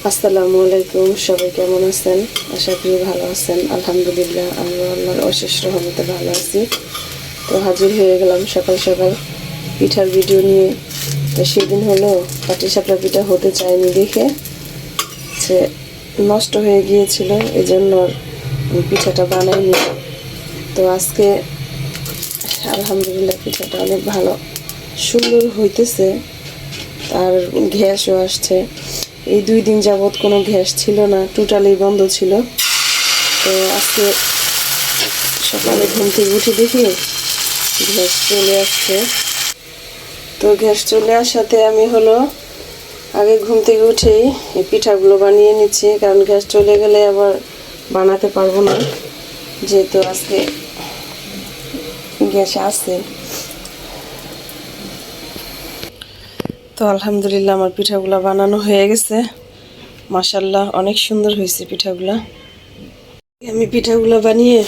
আসসালামু আলাইকুম, সবাই কেমন আছেন? আশা করি ভালো আছেন। আলহামদুলিল্লাহ, আমি আল্লাহর অশেষ রহমতে ভালো আছি। তো হাজির হয়ে গেলাম সকাল সকাল পিঠার ভিডিও নিয়ে। তো সেদিন হলো পাটিসাপটা পিঠা হতে চায়নি দেখে সে নষ্ট হয়ে গিয়েছিল, এই জন্য পিঠাটা বানাইনি। তো আজকে আলহামদুলিল্লাহ পিঠাটা অনেক ভালো সুন্দর হইতেছে, আর গ্যাসও আসছে। এই 2 দিন যাবৎ কোনো গ্যাস ছিল না, টোটালি বন্ধ ছিল। তো আজকে সকালে ঘুম থেকে উঠে দেখি গ্যাস চলে আসছে। তো গ্যাস চলে আসাতে আমি হলো আগে ঘুম থেকে উঠেই এই পিঠাগুলো বানিয়ে নিচ্ছি, কারণ গ্যাস চলে গেলে আবার বানাতে পারবো না, যেহেতু আজকে গ্যাস আছে। তো আলহামদুলিল্লাহ আমার পিঠাগুলো বানানো হয়ে গেছে। মাশাআল্লাহ, অনেক সুন্দর হয়েছে পিঠাগুলা। আমি পিঠাগুলো বানিয়ে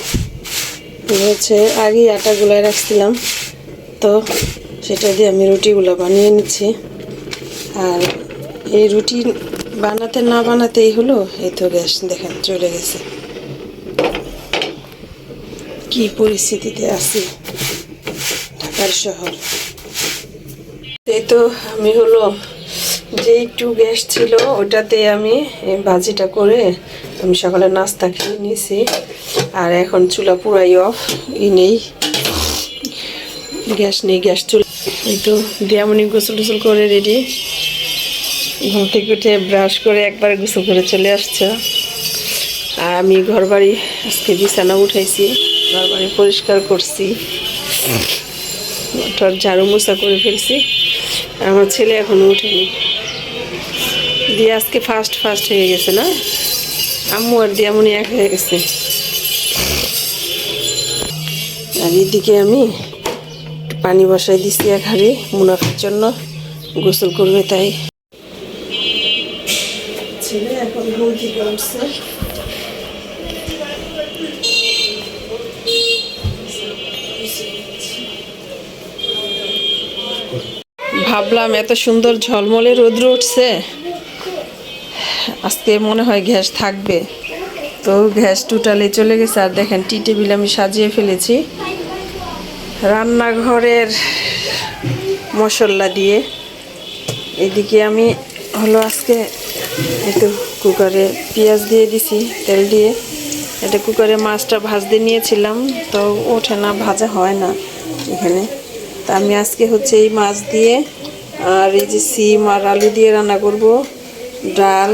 আগেই আটা গুলায় রাখছিলাম, তো সেটা দিয়ে আমি রুটিগুলো বানিয়ে নিচ্ছি। আর এই রুটি বানাতে না বানাতেই হলো, এই তো গ্যাস দেখেন চলে গেছে। কি পরিস্থিতিতে আছি ঢাকার শহর। এই তো আমি হলো যে একটু গ্যাস ছিল ওটাতে আমি ভাজিটা করে আমি সকালে নাস্তা খেয়ে নিয়েছি। আর এখন চুলা পুরাই অফ, নেই গ্যাস, নেই গ্যাস চুলা। এই তো দিয়ামনি গোসল টোসল করে রেডি, ঘুম থেকে উঠে ব্রাশ করে একবার গোসল করে চলে আসছে। আর আমি ঘর বাড়ি আজকে বিছানা উঠাইছি, ঘর বাড়ি পরিষ্কার করছি, ঝাড়ু মোছা করে ফেলছি। আর আমার ছেলে এখনো উঠেনি, দিয়ে আজকে ফার্স্ট হয়ে গেছে না, আম্মু আর দিয়ামনি এক হয়ে গেছে। আর এদিকে আমি পানি বসাই দিচ্ছি এক হাঁড়ি, মুনাফার জন্য গোসল করবে তাই। ছেলে এখন ঘুম থেকে উঠছে। ভাবলাম এত সুন্দর ঝলমলে রৌদ্র উঠছে, আজকে মনে হয় গ্যাস থাকবে, তো গ্যাস টোটালি চলে গেছে। আর দেখেন টি টেবিল আমি সাজিয়ে ফেলেছি রান্নাঘরের মশলা দিয়ে। এদিকে আমি হলো আজকে একটু কুকারে পেঁয়াজ দিয়ে দিছি তেল দিয়ে। এটা কুকারে মাছটা ভাজতে নিয়েছিলাম, তো ওঠে না, ভাজা হয় না এখানে। তা আমি আজকে এই মাছ দিয়ে আর এই যে সিম আর আলু দিয়ে রান্না করব, ডাল।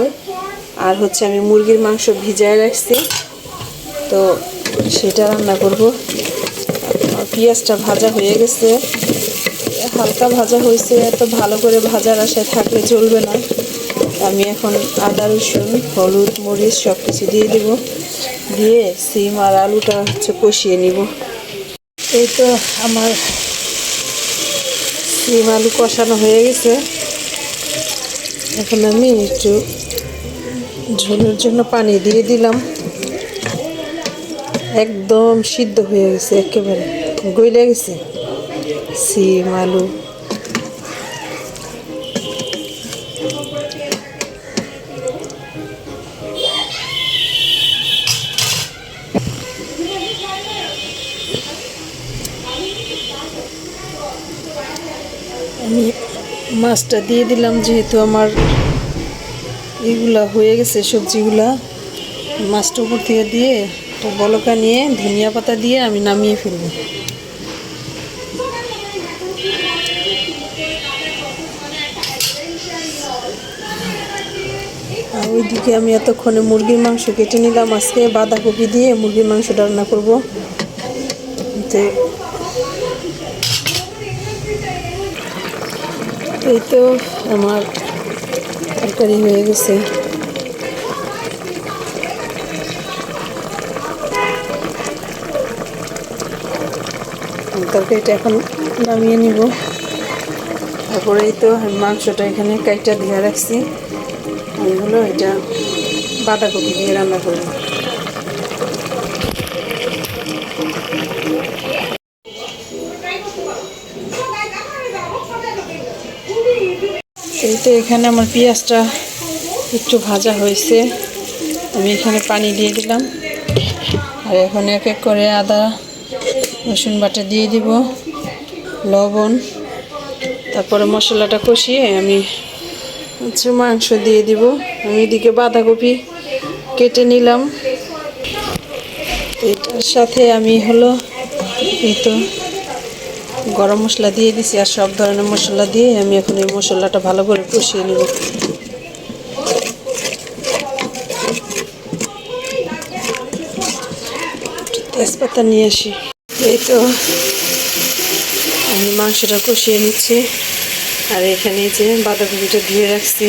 আর আমি মুরগির মাংস ভিজায় রাখছি, তো সেটা রান্না করব। পেঁয়াজটা ভাজা হয়ে গেছে, হালকা ভাজা হয়েছে, এত ভালো করে ভাজার আশায় থাকলে চলবে না। আমি এখন আদা রসুন হলুদ মরিচ সব কিছু দিয়ে দেব, দিয়ে সিম আর আলুটা কষিয়ে নিব। এই তো আমার সিম আলু কষানো হয়ে গেছে। এখন আমি একটু ঝোলের জন্য পানি দিয়ে দিলাম। একদম সিদ্ধ হয়ে গেছে, একেবারে গলে গেছে সিম আলু। আমি মাছটা দিয়ে দিলাম, যেহেতু আমার এগুলা হয়ে গেছে সবজিগুলা। মাছটা উপর থেকে দিয়ে একটা বলকা নিয়ে ধনিয়া পাতা দিয়ে আমি নামিয়ে ফেলব। আর ওইদিকে আমি এতক্ষণে মুরগির মাংস কেটে নিলাম। আজকে বাঁধাকপি দিয়ে মুরগির মাংসটা রান্না করবো। এই তো আমার তরকারি হয়ে গেছে। তরকারিটা এখন নামিয়ে নিব। তারপরে এই তো মাংসটা এখানে কাইটা দিয়ে রাখছি, আমি হলো এটা বাঁধাকপি দিয়ে রান্না করব। এই তো এখানে আমার পেঁয়াজটা একটু ভাজা হয়েছে, আমি এখানে পানি দিয়ে দিলাম। আর এখন এক এক করে আদা রসুন বাটা দিয়ে দিব, লবণ, তারপরে মশলাটা কষিয়ে আমি মাংস দিয়ে দিব। আমি এদিকে বাঁধাকপি কেটে নিলাম। এটার সাথে আমি এই তো গরম মশলা দিয়ে দিছি আর সব ধরনের মশলা দিয়ে আমি এখন এই মশলাটা ভালো করে কষিয়ে নেব। তেজপাতা নিয়ে আসি। এই তো আমি মাংসটা কষিয়ে নিচ্ছি। আর এখানে যে বাঁধাকপিটা ধুয়ে রাখছি,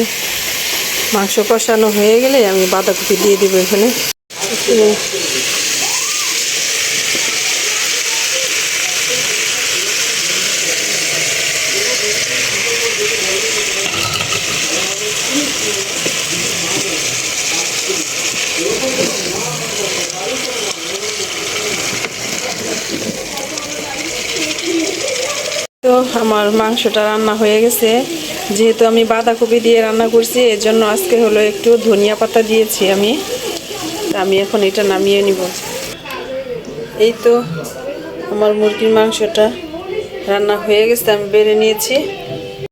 মাংস কষানো হয়ে গেলে আমি বাঁধাকপি দিয়ে দিব এখানে। তো আমার মাংসটা রান্না হয়ে গেছে। যেহেতু আমি বাঁধাকপি দিয়ে রান্না করছি, এর জন্য আজকে একটু ধনিয়া পাতা দিয়েছি আমি এখন এটা নামিয়ে নিব। এই তো আমার মুরগির মাংসটা রান্না হয়ে গেছে, আমি বেড়ে নিয়েছি।